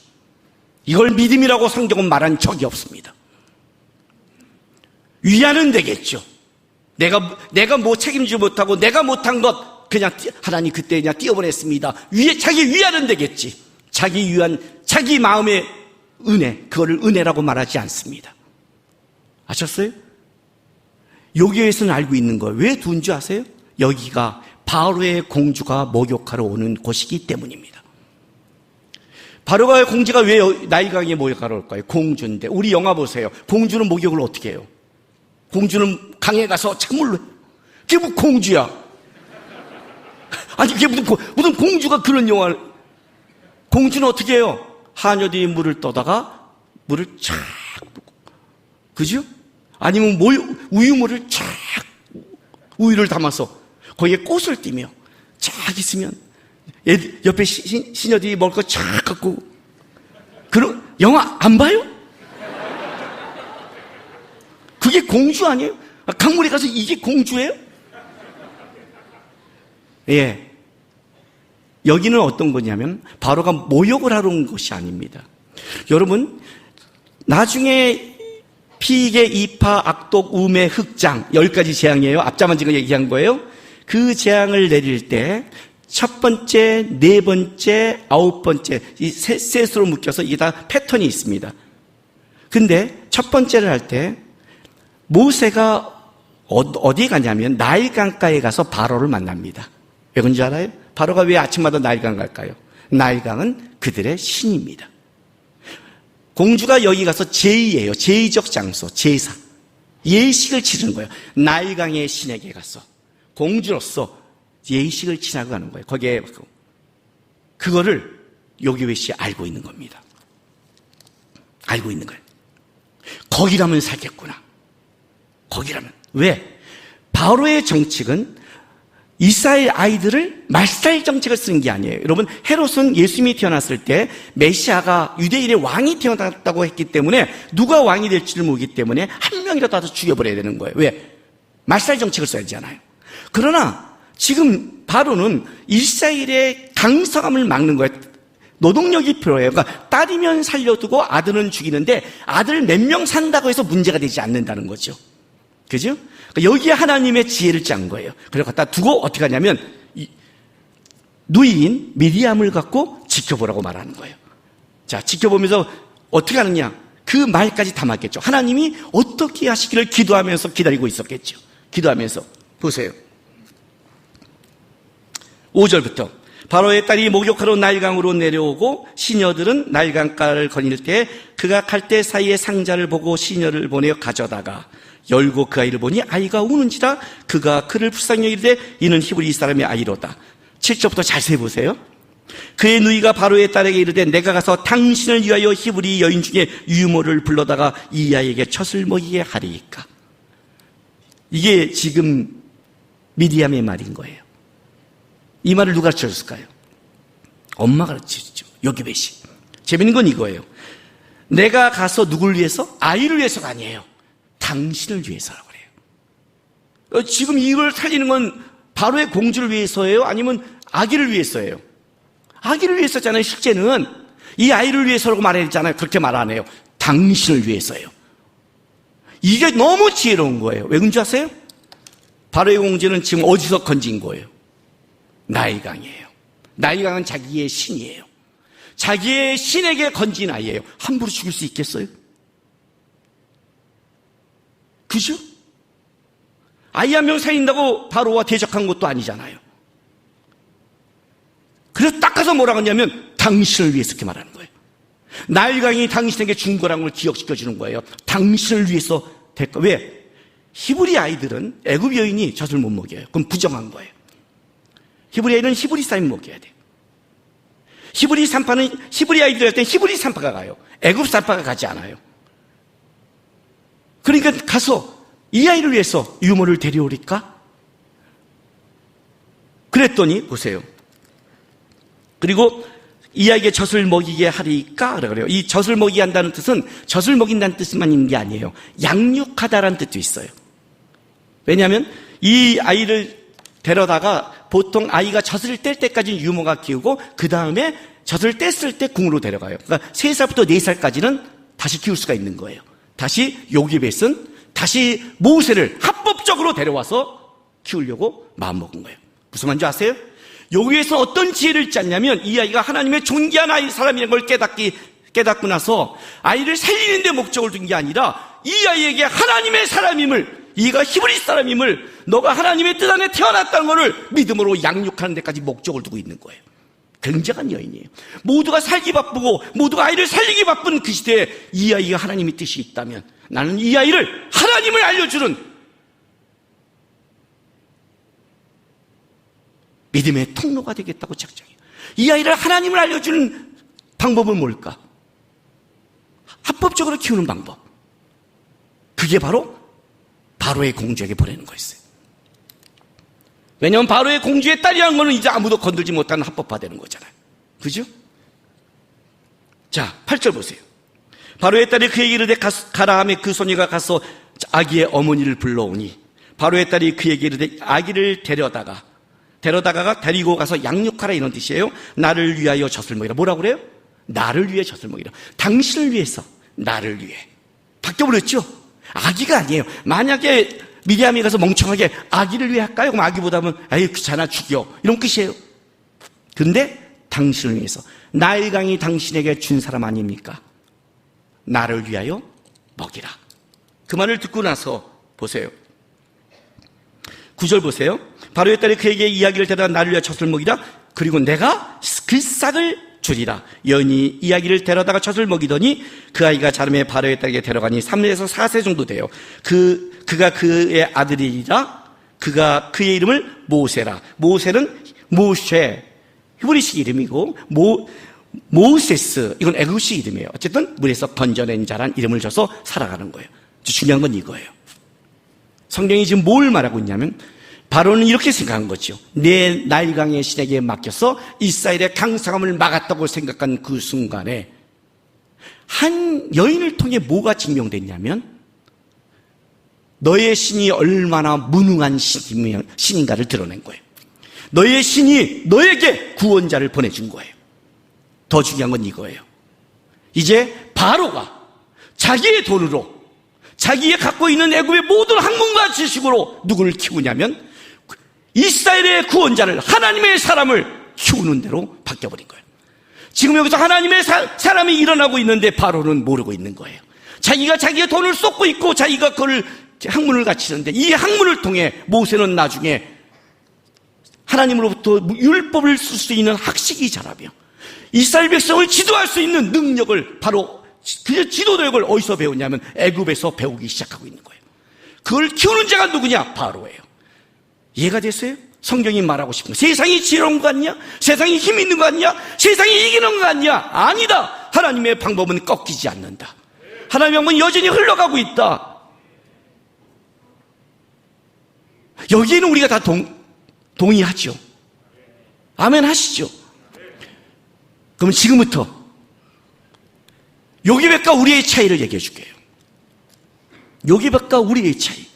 이걸 믿음이라고 성경은 말한 적이 없습니다. 위안은 되겠죠. 내가 뭐 책임지지 못하고 내가 못한 것 그냥 하나님 그때 그냥 띄워보냈습니다. 자기 위안은 되겠지. 자기 위안, 자기 마음의 은혜, 그거를 은혜라고 말하지 않습니다. 아셨어요? 여기에서는 알고 있는 거예요. 왜 두은 줄 아세요? 여기가 바로의 공주가 목욕하러 오는 곳이기 때문입니다. 바로의 공주가 왜 나일강에 목욕하러 올까요? 공주인데. 우리 영화 보세요. 공주는 목욕을 어떻게 해요? 공주는 강에 가서 찬물로 해요. 그게 뭐 공주야? 아니 그게 무슨 공주가 그런 영화를. 공주는 어떻게 해요? 하녀들이 물을 떠다가 물을 쫙 붓고, 그죠? 아니면 우유물을 쫙 우유를 담아서 거기에 꽃을 띠며 쫙 있으면 옆에 시녀들이 먹을 거 쫙 갖고. 그런 영화 안 봐요? 그게 공주 아니에요? 강물에 가서 이게 공주예요? 예. 여기는 어떤 거냐면 바로가 모욕을 하러 온 것이 아닙니다. 여러분, 나중에 피계, 이파, 악독, 우매, 흑장 10가지 재앙이에요. 앞자만 지금 얘기한 거예요. 그 재앙을 내릴 때 첫 번째, 네 번째, 아홉 번째 이 셋으로 묶여서 이게 다 패턴이 있습니다. 근데 첫 번째를 할 때 모세가 어디에 가냐면 나일강가에 가서 바로를 만납니다. 왜 그런지 알아요? 바로가 왜 아침마다 나일강 갈까요? 나일강은 그들의 신입니다. 공주가 여기 가서 제의예요. 제의적 장소, 제사. 예식을 치르는 거예요. 나일강의 신에게 가서 공주로서 예식을 치르고 가는 거예요. 거기에 그거를 요게벳이 알고 있는 겁니다. 알고 있는 거예요. 거기라면 살겠구나. 거기라면. 왜? 바로의 정책은 이스라엘 아이들을 말살 정책을 쓰는 게 아니에요. 여러분, 헤롯은 예수님이 태어났을 때 메시아가 유대인의 왕이 태어났다고 했기 때문에 누가 왕이 될지를 모르기 때문에 한 명이라도 다 죽여버려야 되는 거예요. 왜? 말살 정책을 써야 되잖아요. 그러나 지금 바로는 이스라엘의 강성함을 막는 거예요. 노동력이 필요해요. 그러니까 딸이면 살려두고 아들은 죽이는데 아들 몇 명 산다고 해서 문제가 되지 않는다는 거죠. 그죠? 그러니까 여기에 하나님의 지혜를 짠 거예요. 그래서 갖다 두고 어떻게 하냐면 누이인 미리암을 갖고 지켜보라고 말하는 거예요. 자, 지켜보면서 어떻게 하느냐? 그 말까지 담았겠죠. 하나님이 어떻게 하시기를 기도하면서 기다리고 있었겠죠. 기도하면서. 보세요. 5절부터 바로의 딸이 목욕하러 나일강으로 내려오고 시녀들은 나일강가를 거닐 때 그가 갈대 사이에 상자를 보고 시녀를 보내어 가져다가 열고 그 아이를 보니 아이가 우는지라 그가 그를 불쌍히 여기되 이는 히브리 사람의 아이로다. 7절부터 자세히 보세요. 그의 누이가 바로의 딸에게 이르되 내가 가서 당신을 위하여 히브리 여인 중에 유모를 불러다가 이 아이에게 젖을 먹이게 하리이까. 이게 지금 미디암의 말인 거예요. 이 말을 누가 가르쳐줬을까요? 엄마가 가르쳐줬죠. 요게벳이. 재밌는 건 이거예요. 내가 가서 누굴 위해서? 아이를 위해서가 아니에요. 당신을 위해서라고 그래요. 지금 이걸 살리는 건 바로의 공주를 위해서예요? 아니면 아기를 위해서예요? 아기를 위해서잖아요. 실제는 이 아이를 위해서라고 말했잖아요. 그렇게 말 안 해요. 당신을 위해서예요. 이게 너무 지혜로운 거예요. 왜 그런지 아세요? 바로의 공주는 지금 어디서 건진 거예요? 나일강이에요. 나일강은 자기의 신이에요. 자기의 신에게 건진 아이예요. 함부로 죽일 수 있겠어요? 그죠? 아이 한 명 살린다고 바로와 대적한 것도 아니잖아요. 그래서 딱 가서 뭐라고 하냐면 당신을 위해서 이렇게 말하는 거예요. 나일강이 당신에게 준 거라는 걸 기억시켜주는 거예요. 당신을 위해서 될까? 왜? 히브리 아이들은 애굽 여인이 젖을 못 먹여요. 그럼 부정한 거예요. 히브리 아이는 히브리 사람이 먹여야 돼요. 히브리 아이들 할 때 히브리 산파가 가요. 애굽 산파가 가지 않아요. 그러니까 가서 이 아이를 위해서 유모를 데려오리까? 그랬더니 보세요. 그리고 이 아이에게 젖을 먹이게 하리까? 그래요. 이 젖을 먹이게 한다는 뜻은 젖을 먹인다는 뜻만 있는 게 아니에요. 양육하다라는 뜻도 있어요. 왜냐하면 이 아이를 데려다가 보통 아이가 젖을 뗄 때까지 유모가 키우고 그 다음에 젖을 뗐을 때 궁으로 데려가요. 그러니까 3살부터 4살까지는 다시 키울 수가 있는 거예요. 다시 요기벳은 다시 모세를 합법적으로 데려와서 키우려고 마음먹은 거예요. 무슨 말인지 아세요? 여기에서 어떤 지혜를 짰냐면 이 아이가 하나님의 존귀한 사람이라는 걸 깨닫고 나서 아이를 살리는 데 목적을 둔 게 아니라 이 아이에게 하나님의 사람임을, 이가 히브리 사람임을, 너가 하나님의 뜻 안에 태어났다는 것을 믿음으로 양육하는 데까지 목적을 두고 있는 거예요. 굉장한 여인이에요. 모두가 살기 바쁘고 모두가 아이를 살리기 바쁜 그 시대에 이 아이가 하나님의 뜻이 있다면 나는 이 아이를 하나님을 알려주는 믿음의 통로가 되겠다고 작정해요. 이 아이를 하나님을 알려주는 방법은 뭘까? 합법적으로 키우는 방법. 그게 바로 바로의 공주에게 보내는 거였어요. 왜냐하면 바로의 공주의 딸이라는 거는 이제 아무도 건들지 못하는 합법화되는 거잖아요. 그죠? 자, 8절 보세요. 바로의 딸이 그에게 이르되 가라 하며 그 소녀가 가서 아기의 어머니를 불러오니 바로의 딸이 그에게 이르되 아기를 데려다가 데리고 가서 양육하라 이런 뜻이에요. 나를 위하여 젖을 먹이라. 뭐라고 그래요? 나를 위해 젖을 먹이라. 당신을 위해서, 나를 위해. 바뀌어버렸죠? 아기가 아니에요. 만약에 미디암이 가서 멍청하게 아기를 위해 할까요? 그럼 아기보다는 아유 귀찮아 죽여 이런 뜻이에요. 근데 당신을 위해서, 나일강이 당신에게 준 사람 아닙니까? 나를 위하여 먹이라. 그 말을 듣고 나서 보세요. 9절 보세요. 바로의 딸이 그에게 이야기를 대다가 나를 위하여 젖을 먹이라. 그리고 내가 그 싹을 주리라. 여인이 이야기를 데려다가 젖을 먹이더니 그 아이가 자라매 바로의 딸에게 데려가니 3에서 4세 정도 돼요. 그가 그의 아들이라. 그가 그의 이름을 모세라. 모세는 모쉐, 히브리식 이름이고 모세스, 이건 애굽식 이름이에요. 어쨌든 물에서 건져낸 자란 이름을 줘서 살아가는 거예요. 중요한 건 이거예요. 성경이 지금 뭘 말하고 있냐면 바로는 이렇게 생각한 거죠. 내 나일강의 신에게 맡겨서 이스라엘의 강성함을 막았다고 생각한 그 순간에 한 여인을 통해 뭐가 증명됐냐면 너의 신이 얼마나 무능한 신인가를 드러낸 거예요. 너의 신이 너에게 구원자를 보내준 거예요. 더 중요한 건 이거예요. 이제 바로가 자기의 돈으로, 자기가 갖고 있는 애굽의 모든 학문과 지식으로 누구를 키우냐면 이스라엘의 구원자를, 하나님의 사람을 키우는 대로 바뀌어버린 거예요. 지금 여기서 하나님의 사람이 일어나고 있는데 바로는 모르고 있는 거예요. 자기가 자기의 돈을 쏟고 있고 자기가 그걸 학문을 갖추는데 이 학문을 통해 모세는 나중에 하나님으로부터 율법을 쓸 수 있는 학식이 자라며 이스라엘 백성을 지도할 수 있는 능력을, 바로 그 지도력을 어디서 배웠냐면 애굽에서 배우기 시작하고 있는 거예요. 그걸 키우는 자가 누구냐? 바로예요. 이해가 됐어요? 성경이 말하고 싶은 거. 세상이 지혜로운 것 같냐? 세상이 힘 있는 것 같냐? 세상이 이기는 것 같냐? 아니다. 하나님의 방법은 꺾이지 않는다. 하나님의 방법은 여전히 흘러가고 있다. 여기에는 우리가 다 동의하죠. 아멘 하시죠. 그럼 지금부터 요기벳과 우리의 차이를 얘기해 줄게요. 요기벳과 우리의 차이.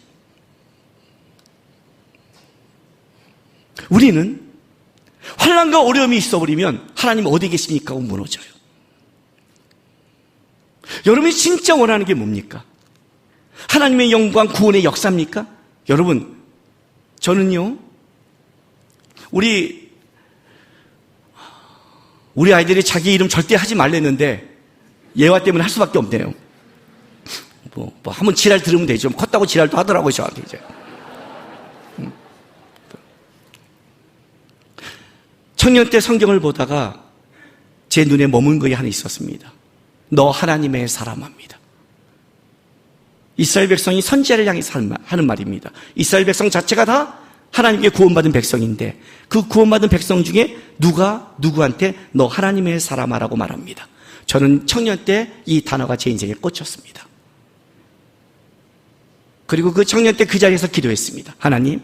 우리는 환난과 어려움이 있어버리면 하나님 어디 계십니까? 하고 무너져요. 여러분이 진짜 원하는 게 뭡니까? 하나님의 영광, 구원의 역사입니까? 여러분, 저는요, 우리 우리 아이들이 자기 이름 절대 하지 말랬는데 얘와 때문에 할 수밖에 없네요. 한번 지랄 들으면 되죠. 컸다고 지랄도 하더라고요, 저한테 이제. 청년 때 성경을 보다가 제 눈에 머문 것이 하나 있었습니다. 너 하나님의 사람합니다. 이스라엘 백성이 선지자를 향해서 하는 말입니다. 이스라엘 백성 자체가 다 하나님께 구원받은 백성인데 그 구원받은 백성 중에 누가 누구한테 너 하나님의 사람아라고 말합니다. 저는 청년 때 이 단어가 제 인생에 꽂혔습니다. 그리고 그 청년 때 그 자리에서 기도했습니다. 하나님,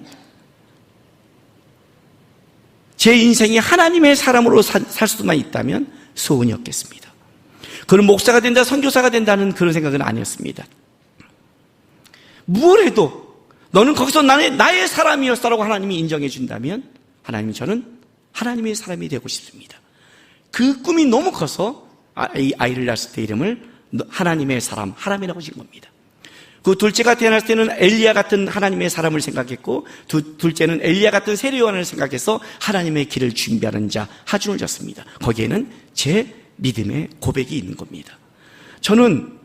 제 인생이 하나님의 사람으로 살 수만 있다면 소원이 없겠습니다. 그는 목사가 된다, 선교사가 된다는 그런 생각은 아니었습니다. 뭘 해도 너는 거기서 나의 사람이었다라고 하나님이 인정해 준다면 하나님, 저는 하나님의 사람이 되고 싶습니다. 그 꿈이 너무 커서 아이를 낳았을 때 이름을 하나님의 사람, 하람이라고 지은 겁니다. 그 둘째가 태어났을 때는 엘리야 같은 하나님의 사람을 생각했고 둘째는 엘리야 같은 세례 요한을 생각해서 하나님의 길을 준비하는 자 하준을 졌습니다. 거기에는 제 믿음의 고백이 있는 겁니다. 저는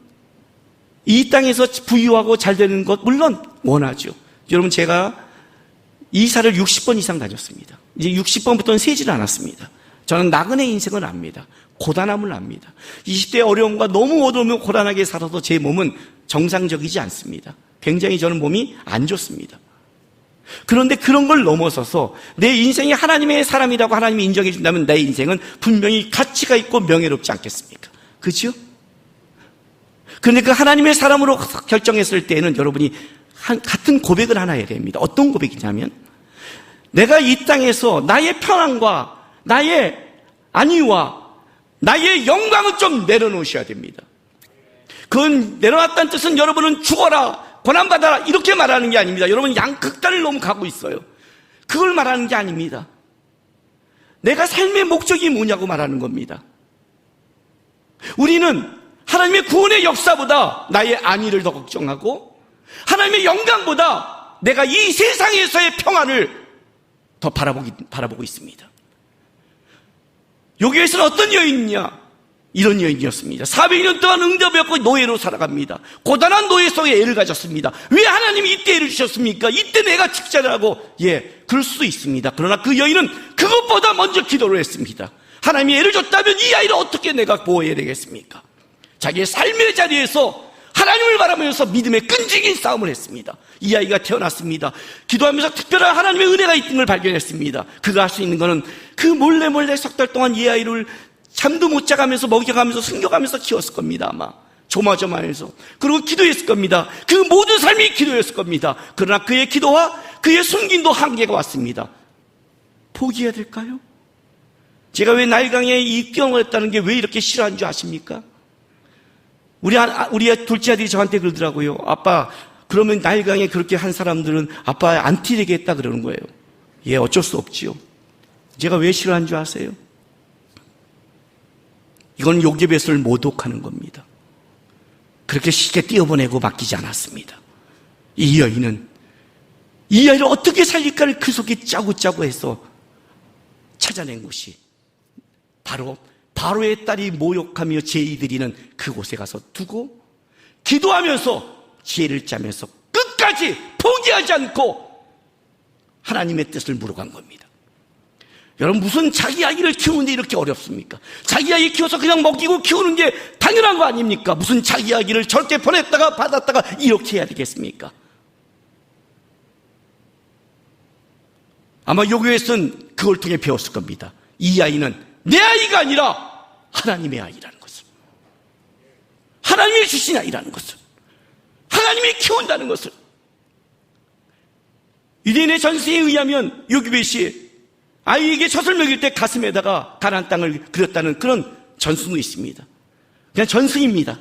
이 땅에서 부유하고 잘 되는 것 물론 원하죠. 여러분, 제가 이사를 60번 이상 다녔습니다. 이제 60번부터는 세지를 않았습니다. 저는 나그네 인생을 압니다. 고단함을 압니다. 20대의 어려움과 너무 어려우면 고단하게 살아도 제 몸은 정상적이지 않습니다. 굉장히 저는 몸이 안 좋습니다. 그런데 그런 걸 넘어서서 내 인생이 하나님의 사람이라고 하나님이 인정해 준다면 내 인생은 분명히 가치가 있고 명예롭지 않겠습니까? 그렇죠? 그런데 그 하나님의 사람으로 결정했을 때에는 여러분이 같은 고백을 하나 해야 됩니다. 어떤 고백이냐면 내가 이 땅에서 나의 편안과 나의 안위와 나의 영광은 좀 내려놓으셔야 됩니다. 그건 내려놨다는 뜻은 여러분은 죽어라, 고난받아라 이렇게 말하는 게 아닙니다. 여러분 양극단을 너무 가고 있어요. 그걸 말하는 게 아닙니다. 내가 삶의 목적이 뭐냐고 말하는 겁니다. 우리는 하나님의 구원의 역사보다 나의 안위를 더 걱정하고 하나님의 영광보다 내가 이 세상에서의 평안을 더 바라보고 있습니다. 여기에서는 어떤 여인이냐? 이런 여인이었습니다. 400년 동안 응답이었고 노예로 살아갑니다. 고단한 노예 속에 애를 가졌습니다. 왜 하나님이 이때 애를 주셨습니까? 이때 내가 축자라고. 그럴 수도 있습니다. 그러나 그 여인은 그것보다 먼저 기도를 했습니다. 하나님이 애를 줬다면 이 아이를 어떻게 내가 보호해야 되겠습니까? 자기의 삶의 자리에서 하나님을 바라면서 믿음의 끈질긴 싸움을 했습니다. 이 아이가 태어났습니다. 기도하면서 특별한 하나님의 은혜가 있는 걸 발견했습니다. 그가 할 수 있는 것은 그 몰래 석 달 동안 이 아이를 잠도 못 자가면서 먹여가면서 숨겨가면서 키웠을 겁니다. 아마 조마조마해서. 그리고 기도했을 겁니다. 그 모든 삶이 기도였을 겁니다. 그러나 그의 기도와 그의 숨김도 한계가 왔습니다. 포기해야 될까요? 제가 왜 나일강에 이 경험을 했다는 게 왜 이렇게 싫어하는 줄 아십니까? 우리 둘째 아들이 저한테 그러더라고요. 아빠, 그러면 나일강에 그렇게 한 사람들은 아빠 안티 되겠다 그러는 거예요. 어쩔 수 없지요. 제가 왜 싫어하는 줄 아세요? 이건 요게벳을 모독하는 겁니다. 그렇게 쉽게 띄어보내고 맡기지 않았습니다. 이 여인은 이 아이를 어떻게 살릴까를 그 속에 짜고 해서 찾아낸 곳이 바로 바로의 딸이 모욕하며 죄의 들이는 그곳에 가서 두고 기도하면서 지혜를 짜면서 끝까지 포기하지 않고 하나님의 뜻을 물어간 겁니다. 여러분, 무슨 자기 아이를 키우는데 이렇게 어렵습니까? 자기 아이 키워서 그냥 먹이고 키우는 게 당연한 거 아닙니까? 무슨 자기 아이를 저렇게 보냈다가 받았다가 이렇게 해야 되겠습니까? 아마 요교에서는 그걸 통해 배웠을 겁니다. 이 아이는 내 아이가 아니라 하나님의 아이라는 것을, 하나님이 주신 아이라는 것을, 하나님이 키운다는 것을. 유대인의 전승에 의하면 요기벳이 아이에게 젖을 먹일 때 가슴에다가 가나안 땅을 그렸다는 그런 전승도 있습니다. 그냥 전승입니다.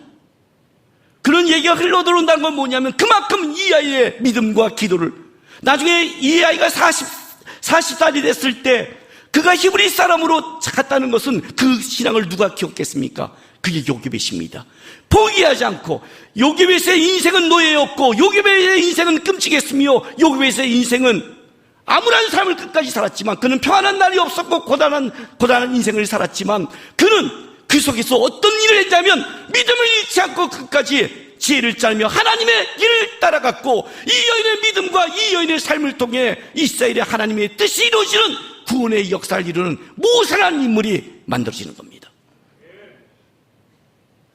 그런 얘기가 흘러들어온다는 건 뭐냐면 그만큼 이 아이의 믿음과 기도를, 나중에 이 아이가 40살이 됐을 때 그가 히브리 사람으로 갔다는 것은 그 신앙을 누가 기억했습니까? 그게 요게벳입니다. 포기하지 않고, 요게벳의 인생은 노예였고 요게벳의 인생은 끔찍했으며 요게벳의 인생은 암울한 삶을 끝까지 살았지만, 그는 평안한 날이 없었고 고단한 인생을 살았지만, 그는 그 속에서 어떤 일을 했냐면 믿음을 잃지 않고 끝까지 지혜를 짜며 하나님의 길을 따라갔고, 이 여인의 믿음과 이 여인의 삶을 통해 이스라엘의 하나님의 뜻이 이루어지는 구원의 역사를 이루는 모세라는 인물이 만들어지는 겁니다.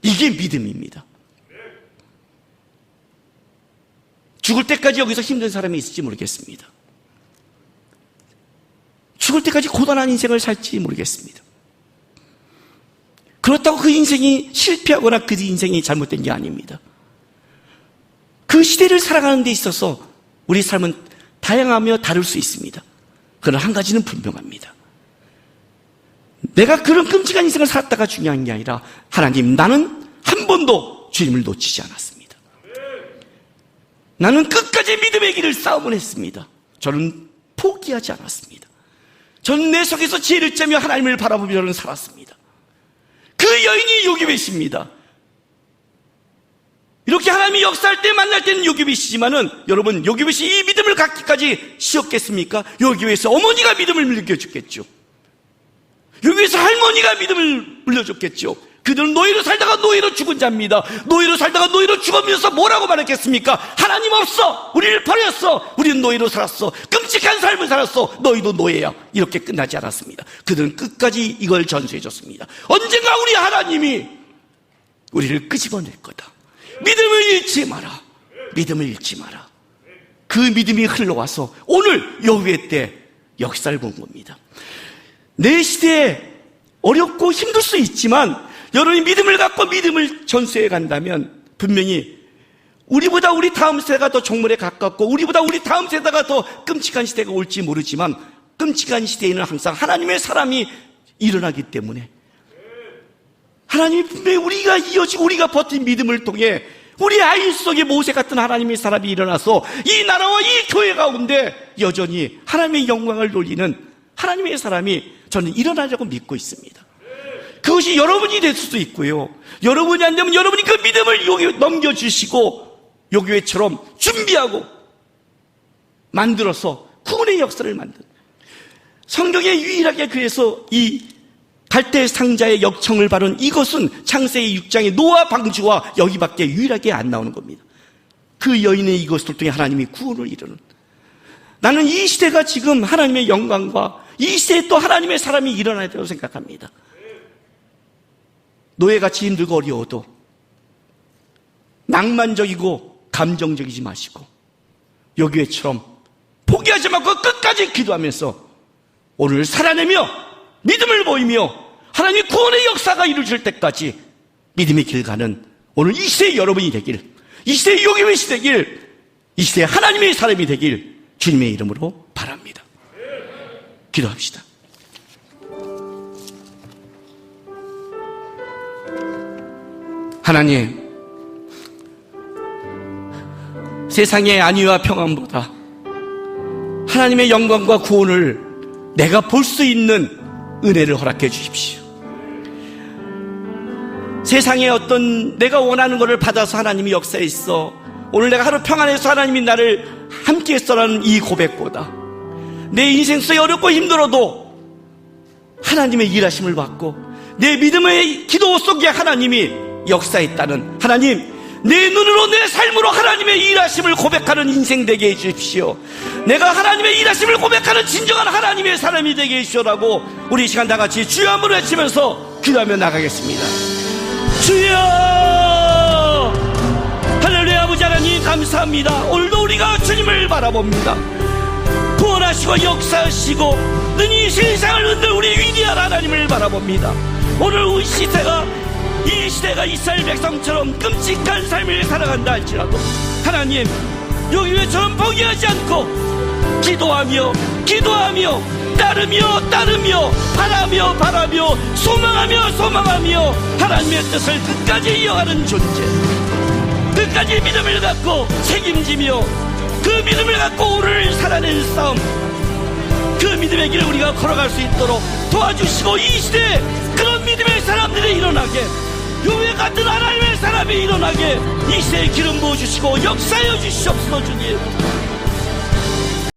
이게 믿음입니다. 죽을 때까지 여기서 힘든 사람이 있을지 모르겠습니다. 죽을 때까지 고단한 인생을 살지 모르겠습니다. 그렇다고 그 인생이 실패하거나 그 인생이 잘못된 게 아닙니다. 그 시대를 살아가는 데 있어서 우리 삶은 다양하며 다를 수 있습니다. 그러나 한 가지는 분명합니다. 내가 그런 끔찍한 인생을 살았다가 중요한 게 아니라, 하나님, 나는 한 번도 주님을 놓치지 않았습니다. 나는 끝까지 믿음의 길을 싸움을 했습니다. 저는 포기하지 않았습니다. 저는 내 속에서 지혜를 짜며 하나님을 바라보며 저는 살았습니다. 그 여인이 요기벳입니다. 이렇게 하나님이 역사할 때 만날 때는 요기벳이지만은, 여러분, 요기벳이 이 믿음을 갖기까지 쉬웠겠습니까? 요기벳의 어머니가 믿음을 물려줬겠죠. 요기벳의 할머니가 믿음을 물려줬겠죠. 그들은 노예로 살다가 노예로 죽은 자입니다. 노예로 살다가 노예로 죽으면서 뭐라고 말했겠습니까? 하나님 없어! 우리를 버렸어! 우리는 노예로 살았어! 끔찍한 삶을 살았어! 너희도 노예야! 이렇게 끝나지 않았습니다. 그들은 끝까지 이걸 전수해줬습니다. 언젠가 우리 하나님이 우리를 끄집어낼 거다. 믿음을 잃지 마라. 믿음을 잃지 마라. 그 믿음이 흘러와서 오늘 요기벳 때 역사를 본 겁니다. 내 시대에 어렵고 힘들 수 있지만, 여러분이 믿음을 갖고 믿음을 전수해 간다면 분명히 우리보다 우리 다음 세대가 더 종말에 가깝고, 우리보다 우리 다음 세대가 더 끔찍한 시대가 올지 모르지만, 끔찍한 시대에는 항상 하나님의 사람이 일어나기 때문에, 하나님이 분명히 우리가 이어지고 우리가 버틴 믿음을 통해 우리 아이 속에 모세 같은 하나님의 사람이 일어나서 이 나라와 이 교회 가운데 여전히 하나님의 영광을 돌리는 하나님의 사람이 저는 일어나려고 믿고 있습니다. 그것이 여러분이 될 수도 있고요, 여러분이 안 되면 여러분이 그 믿음을 여기 넘겨주시고 요교회처럼 준비하고 만들어서 구원의 역사를 만든, 성경에 유일하게 그래서 이 갈대 상자의 역청을 바른 이것은 창세기 6장의 노아 방주와 여기밖에 유일하게 안 나오는 겁니다. 그 여인의 이것을 통해 하나님이 구원을 이루는, 나는 이 시대가 지금 하나님의 영광과 이 시대에 또 하나님의 사람이 일어나야 된다고 생각합니다. 노예같이 힘들고 어려워도 낭만적이고 감정적이지 마시고 요기회처럼 포기하지 말고 끝까지 기도하면서 오늘 살아내며 믿음을 보이며 하나님의 구원의 역사가 이루어질 때까지 믿음의 길 가는 오늘 이 시대의 여러분이 되길, 이 시대의 요기회이 되길, 이 시대의 하나님의 사람이 되길 주님의 이름으로 바랍니다. 기도합시다. 하나님, 세상의 안위와 평안보다 하나님의 영광과 구원을 내가 볼 수 있는 은혜를 허락해 주십시오. 세상에 어떤 내가 원하는 것을 받아서 하나님이 역사에 있어 오늘 내가 하루 평안해서 하나님이 나를 함께 했어라는 이 고백보다, 내 인생 속에 어렵고 힘들어도 하나님의 일하심을 받고 내 믿음의 기도 속에 하나님이 역사했다는, 하나님, 내 눈으로 내 삶으로 하나님의 일하심을 고백하는 인생 되게 해주십시오. 내가 하나님의 일하심을 고백하는 진정한 하나님의 사람이 되게 해주시오라고 우리 이 시간 다 같이 주여 한번 외치면서 기도하며 나가겠습니다. 주여! 할렐루야. 아버지 하나님 감사합니다. 오늘도 우리가 주님을 바라봅니다. 구원하시고 역사하시고 능히 세상을 흔들 우리 위대한 하나님을 바라봅니다. 오늘 이 시대가 이스라엘 백성처럼 끔찍한 삶을 살아간다 할지라도 하나님, 요기회처럼 포기하지 않고 기도하며 따르며 바라며 소망하며 하나님의 뜻을 끝까지 이어가는 존재, 끝까지 믿음을 갖고 책임지며 그 믿음을 갖고 오늘 살아낸 싸움, 그 믿음의 길을 우리가 걸어갈 수 있도록 도와주시고, 이 시대에 그런 믿음의 사람들이 일어나게, 요괴 같은 하나님의 사람이 일어나게 이 시대에 기름 부어주시고 역사해 주시옵소서. 주님,